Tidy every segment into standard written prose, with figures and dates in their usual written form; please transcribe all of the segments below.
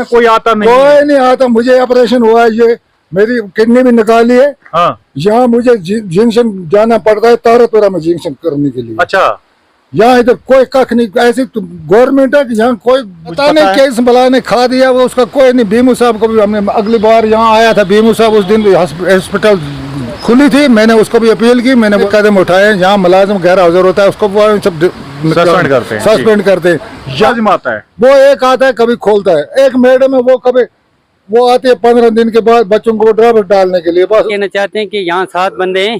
कोई आता नहीं? कोई नहीं आता। मुझे ऑपरेशन हुआ है, ये मेरी किडनी भी निकाली है। हाँ। यहाँ मुझे जंक्शन जाना पड़ता है, तारापुरा में जंक्शन करने के लिए। अच्छा। यहाँ इधर कोई कख नहीं, ऐसी गवर्नमेंट है कि यहाँ कोई पता नहीं केस बला ने खा दिया वो, उसका कोई नहीं। भीमू साहब को भी हमने अगली बार यहाँ आया था, भीमू साहब उस दिन हॉस्पिटल खुली थी, मैंने उसको भी अपील की, मैंने वो कदम उठाए। यहाँ मुलाजिम गैर हाजिर होता है उसको सब सस्पेंड करते हैं। आता है वो एक आता है कभी खोलता है, एक मैडम है वो कभी वो आती है 15 दिन के बाद बच्चों को ड्राइवर डालने के लिए। बस कहना चाहते हैं कि यहाँ 7 बंदे हैं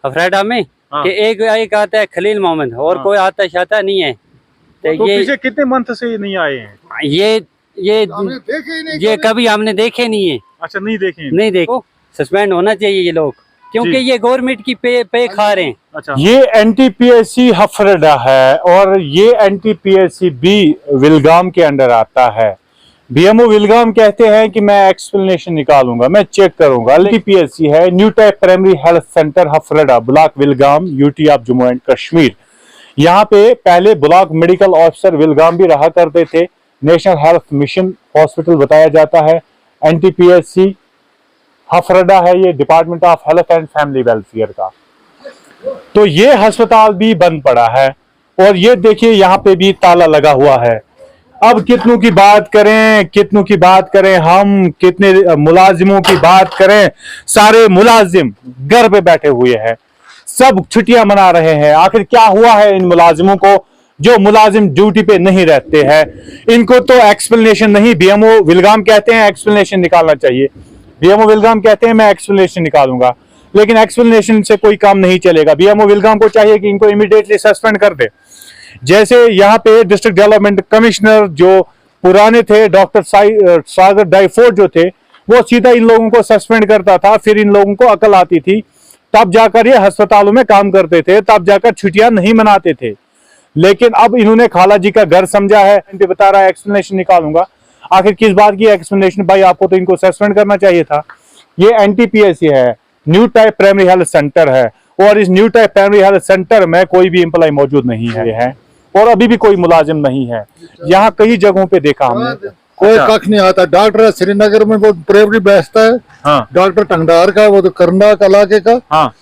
अफराडा में, कि एक आता है खलील मोहम्मद और कोई आता शाता नहीं है। तो ये पीछे कितने मंथ से नहीं आए हैं? ये कभी हमने देखे नहीं है। अच्छा, नहीं देखे? नहीं देखो, सस्पेंड होना चाहिए ये लोग, क्योंकि ये गवर्नमेंट की पे खा रहे हैं। अच्छा। ये NTPSC हफरडा है और ये NTPSC भी विलगाम के अंडर आता है। BMO विलगाम कहते हैं कि मैं एक्सप्लेनेशन निकालूंगा, मैं चेक करूंगा। NTPSC है new type primary health centre Hafrada, block Vilgam, UT of Jammu and Kashmir. यहाँ पे पहले ब्लॉक मेडिकल ऑफिसर विलगाम भी रहा करते थे। नेशनल हेल्थ मिशन हॉस्पिटल बताया जाता है। NTPSC हफरडा है ये department of health and family welfare का। तो ये अस्पताल भी बंद पड़ा है और ये देखिए यहाँ पे भी ताला लगा हुआ है। अब कितनों की बात करें हम, कितने मुलाजिमों की बात करें। सारे मुलाजिम घर पे बैठे हुए हैं, सब छुट्टियां मना रहे हैं। आखिर क्या हुआ है इन मुलाजिमों को? जो मुलाजिम ड्यूटी पे नहीं रहते हैं इनको तो एक्सप्लेनेशन नहीं, BMO विलगाम कहते हैं एक्सप्लेनेशन निकालना चाहिए। BMO विलगाम कहते हैं मैं एक्सप्लेनेशन निकालूंगा, लेकिन एक्सप्लेनेशन से कोई काम नहीं चलेगा। BMO विलगाम को चाहिए कि इनको इमीडिएटली सस्पेंड कर दे। जैसे यहाँ पे डिस्ट्रिक्ट डेवलपमेंट कमिश्नर जो पुराने थे डॉक्टर सागर डाइफोर्ड जो थे, वो सीधा इन लोगों को सस्पेंड करता था, फिर इन लोगों को अकल आती थी, तब जाकर ये अस्पतालों में काम करते थे, तब जाकर छुट्टियां नहीं मनाते थे। लेकिन अब इन्होंने खाला जी का घर समझा है, बता रहा है एक्सप्लेनेशन निकालूंगा। आखिर किस बात की एक्सप्लेनेशन भाई? आपको तो इनको सस्पेंड करना चाहिए था। ये NTPSC है, new type primary health centre है और इस new type primary health centre में कोई भी एम्प्लॉय मौजूद नहीं है और अभी भी कोई मुलाजिम नहीं है। यहाँ कई जगहों पे देखा हमने, कोई कख नहीं आता। डॉक्टर श्रीनगर में वो प्राइमरी बेचता है। हाँ। डॉक्टर टंगडार का, वो तो करना इलाके का। हाँ।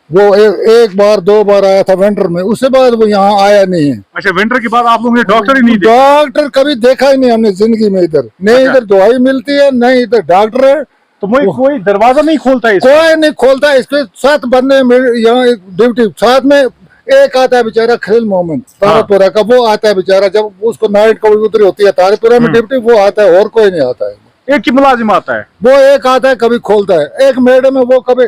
वो एक बार 2 बार आया था विंटर में, उसके बाद वो यहाँ आया नहीं है। अच्छा, विंटर के बाद आप लोगों ने डॉक्टर ही नहीं देखा? डॉक्टर कभी देखा ही नहीं हमने जिंदगी में इधर। नहीं इधर दवाई मिलती है, नहीं इधर डॉक्टर है। तो कोई दरवाजा नहीं खोलता है? कोई नहीं खोलता। इसके 7 बंदे यहाँ ड्यूटी, साथ में एक आता है बेचारा खलील मोहम्मद तारापुरा का, वो आता है बेचारा, जब उसको नाइट को उतरी होती है तारापुरा में ड्यूटी, वो आता है और कोई नहीं आता है। एक ही मुलाजिम आता है? वो एक आता है कभी खोलता है। एक मैडम है वो कभी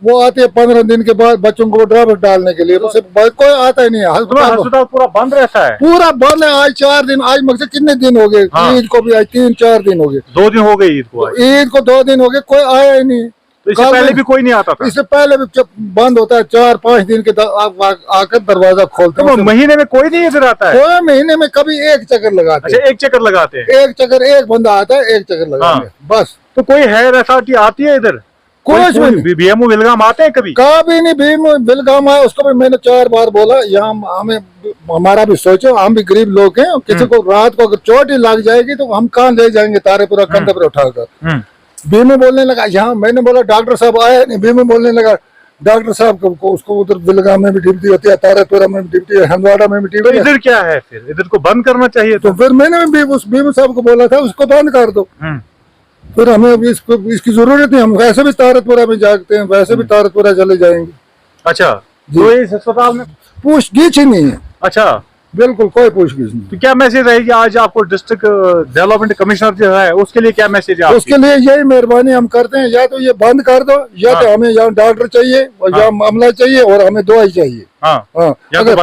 वो आती है 15 दिन के बाद बच्चों को ड्राइवर डालने के लिए, उससे कोई आता ही नहीं है। अस्पताल पूरा बंद रहता है? पूरा बंद है। आज 4 दिन, आज मकसद कितने दिन हो गए? ईद को भी आज 3-4 दिन हो गए। 2 दिन हो गए ईद को? ईद को 2 दिन हो गए, कोई आया ही नहीं। तो इससे पहले भी कोई नहीं आता था? इससे पहले भी जब बंद होता है 4-5 दिन के आकर दरवाजा खोलते हैं। तो महीने में कोई नहीं इधर आता है? कोई महीने में कभी एक चक्कर लगाते हैं। अच्छा, एक चक्कर लगाते हैं? एक चक्कर, एक बंदा आता है, एक चक्कर लगाते हैं बस। तो कोई है ऐसा कि आती है इधर? कोई BMO विलगाम आते हैं कभी? कभी नहीं BMO विलगाम आया, उसको भी मैंने 4 बार बोला। यहाँ हमें हमारा भी सोचो, हम भी गरीब लोग हैं, किसी को रात को अगर चोट ही लग जाएगी तो हम कहाँ ले जाएंगे तारेपुरा कंधे पर उठाकर। BMO बोलने लगा यहाँ, मैंने बोला डॉक्टर साहब आए नहीं। BMO बोलने लगा डॉक्टर साहब को उसको उधर विलगाम में भी ड्यूटी होती है, तारापुरा में भी ड्यूटी है, हंदवाड़ा में भी ड्यूटी है। इधर क्या है फिर? इधर को बंद करना चाहिए। तो फिर मैंने भी उस BMO साहब को बोला था उसको बंद कर दो। फिर हमें इसकी जरूरत नहीं, हम वैसे भी तारतपुरा में जागते हैं, वैसे भी तारतपुरा चले जाएंगे। अच्छा, तो इस अस्पताल में पूछगिछ ही नहीं है? अच्छा, बिल्कुल कोई पूछगिछ नहीं। तो क्या मैसेज रहेगी आज आपको डिस्ट्रिक्ट डेवलपमेंट कमिश्नर जो है उसके लिए क्या मैसेज है? उसके लिए यही मेहरबानी हम करते हैं, या तो ये बंद कर दो, या तो हमें यहाँ डॉक्टर चाहिए और यहाँ मामला चाहिए और हमें दवाई चाहिए। या तो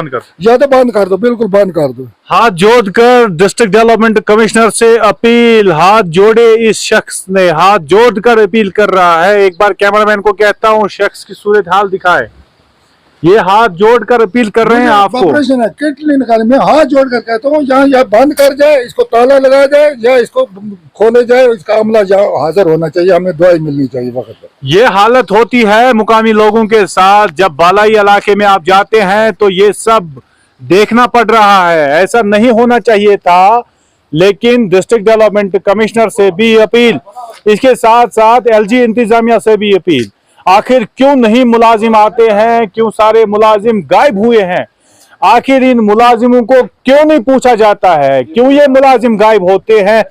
बंद कर दो, बिल्कुल बंद कर दो। हाथ जोड़कर डिस्ट्रिक्ट डेवलपमेंट कमिश्नर से अपील, हाथ जोड़े इस शख्स ने, हाथ जोड़कर अपील कर रहा है। एक बार कैमरामैन को कहता हूँ शख्स की सूरत हाल दिखाए। ये हाथ जोड़कर अपील कर रहे हैं आपको। ऑपरेशन है, किडनी निकाले, मैं हाथ जोड़कर कहता हूँ यहाँ या बंद कर जाए, इसको ताला लगा जाए, या इसको खोले जाए, इसका अमला यहाँ हाजिर होना चाहिए, हमें दवाई मिलनी चाहिए वक्त पर। ये हालत होती है मुकामी लोगों के साथ। जब बालाई इलाके में आप जाते हैं तो ये सब देखना पड़ रहा है। ऐसा नहीं होना चाहिए था, लेकिन डिस्ट्रिक्ट डेवलपमेंट कमिश्नर से भी अपील, इसके साथ साथ एलजी इंतजामिया से भी अपील। आखिर क्यों नहीं मुलाजिम आते हैं, क्यों सारे मुलाजिम गायब हुए हैं, आखिर इन मुलाजिमों को क्यों नहीं पूछा जाता है, क्यों ये मुलाजिम गायब होते हैं।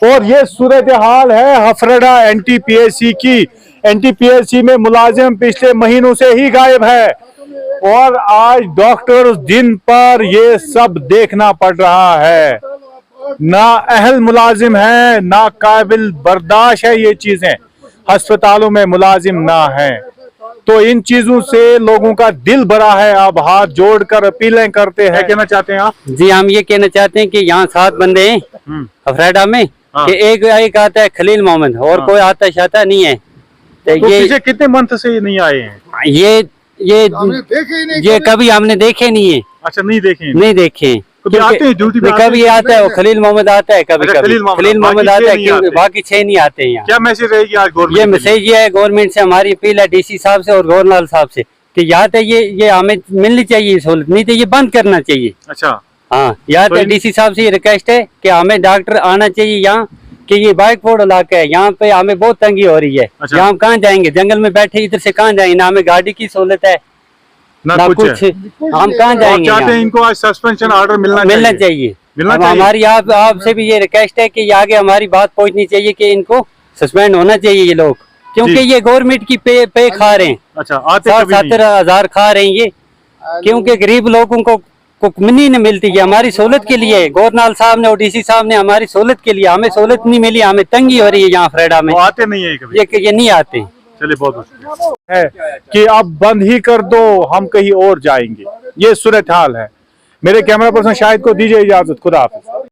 और ये सूरत हाल है हफरडा एनटीपीएसी की। एनटीपीएसी में मुलाजिम पिछले महीनों से ही गायब है और आज डॉक्टर दिन पर ये सब देखना पड़ रहा है। ना अहल मुलाजिम है, ना काबिल बर्दाश्त है ये चीजें, अस्पतालों में मुलाजिम ना है। तो इन चीजों से लोगों का दिल भरा है। अब हाथ जोड़कर अपीलें करते हैं। कहना चाहते हैं आप? जी हम ये कहना चाहते हैं कि यहाँ 7 बंदे हैं अफराडा में, हाँ। कि एक आता है खलील मोहम्मद और हाँ। कोई आता शाता नहीं है। तो ये पीछे कितने मंथ से ये नहीं आए हैं? हमने देखे ही नहीं ये कभी। कभी हमने देखे नहीं है, अच्छा, नहीं देखे? नहीं देखे। कभी आते हैं ड्यूटी पे? कभी आता है वो खलील मोहम्मद आता है, कभी अच्छा, कभी खलील मोहम्मद, खलील मोहम्मद बाकी आता है, 6 नहीं क्योंकि आते। बाकी 6 नहीं आते हैं यहाँ। क्या मैसेज रहेगी आज गवर्नमेंट? ये मैसेज ये है गवर्नमेंट से, हमारी अपील है डीसी साहब से और गवर्नर साहब से कि यहाँ तक ये हमें मिलनी चाहिए सहूलत, नहीं तो ये बंद करना चाहिए। अच्छा, हाँ, यहाँ तो पे डीसी साहब से ये रिक्वेस्ट है कि हमें डॉक्टर आना चाहिए यहाँ, कि ये बाइकफोर्ड इलाका है, यहाँ पे हमें बहुत तंगी हो रही है। अच्छा। यहाँ हम कहाँ जाएंगे, जंगल में बैठे इधर से कहाँ जाएंगे, ना हमें गाड़ी की सहूलत है ना ना कुछ कुछ, है। हम कहाँ और जाएंगे चाहते हैं यहाँ? इनको आज सस्पेंशन ऑर्डर मिलना चाहिए। मिलना अब चाहिए। हमारी आपसे भी ये रिक्वेस्ट है कि ये आगे हमारी बात पहुंचनी चाहिए कि इनको सस्पेंड होना चाहिए ये लोग, क्योंकि जी। ये गवर्नमेंट की पे खा रहे हैं। अच्छा, आते 60-70 खा रहे हैं ये, क्योंकि गरीब लोगों को मिली नहीं मिलती है। हमारी सहूलत के लिए गवर्नर साहब ने और डीसी साहब ने हमारी सहूलत के लिए, हमें सहूलत नहीं मिली, हमें तंगी हो रही है यहाँ अफरेडा में। वो आते नहीं है कभी? ये नहीं आते। चलिए, बहुत शुक्रिया। है कि अब बंद ही कर दो, हम कहीं और जाएंगे, ये सूरत हाल है। मेरे कैमरा पर्सन शाहिद को दीजिए इजाजत। खुदा हाफिज।